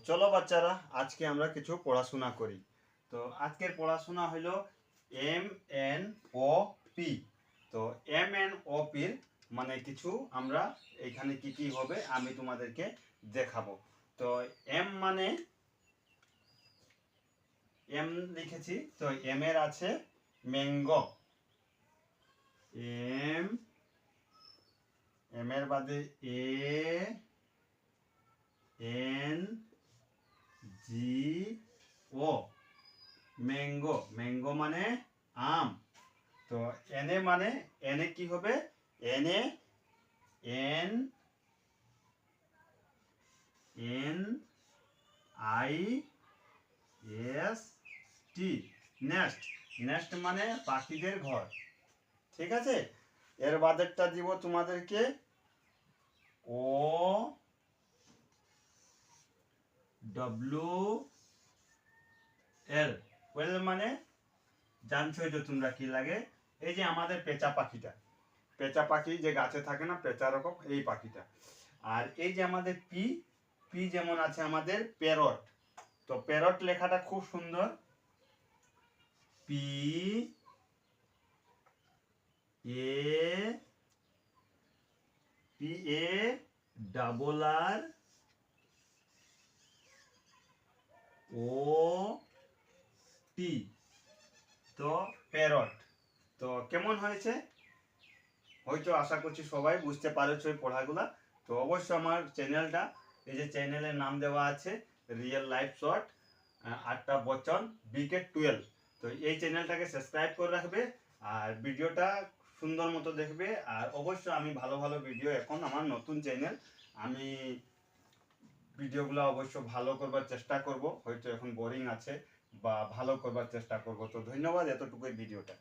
চলো বাচ্চারা, আজকে আমরা কিছু পড়াশোনা করি। তো আজকের পড়াশোনা হলো এম এন ও পি। তো এম এন ও পির মানে কিছু আমরা এখানে কি কি হবে আমি তোমাদেরকে দেখাবো। তো এম মানে এম লিখেছি, তো এম এর আছে ম্যাঙ্গো। এম এম এর বাদে A N G O, mango. Mango মানে আম। তো এনে মানে এনে কি হবে, এনে N N I S T, nest. Nest মানে পাখিদের ঘর। ঠিক আছে, এর বাদেরটা দিব তোমাদেরকে ও ডব্লিউ এল। ওয়েল মানে জানছোই তো তোমরা কি লাগে, এই যে আমাদের পেঁচা পাখিটা, পেঁচা পাখি যে গাছে থাকে না, পেঁচা রকম এই পাখিটা। আর এই যে আমাদের পি, পি যেমন আছে আমাদের প্যারট। তো প্যারট লেখাটা খুব সুন্দর, P A P A double R O T. তো প্যারট। তো কেমন হয়েছে, হয়তো আশা করছি সবাই বুঝতে পারছো এই পড়াগুলা। তো অবশ্যই আমার চ্যানেলটা, এই যে চ্যানেলের নাম দেওয়া আছে রিয়েল লাইফ শর্ট আটটা বচন বিকে 12। তো এই চ্যানেলটাকে সাবস্ক্রাইব করে রাখবে আর ভিডিওটা সুন্দর মতো দেখবে। আর অবশ্যই আমি ভালো ভালো ভিডিও, এখন আমার নতুন চ্যানেল, আমি ভিডিওগুলো অবশ্য ভালো করবার চেষ্টা করব। হয়তো এখন বোরিং আছে বা ভালো করবার চেষ্টা করব। তো ধন্যবাদ, এতটুকুই ভিডিওটা।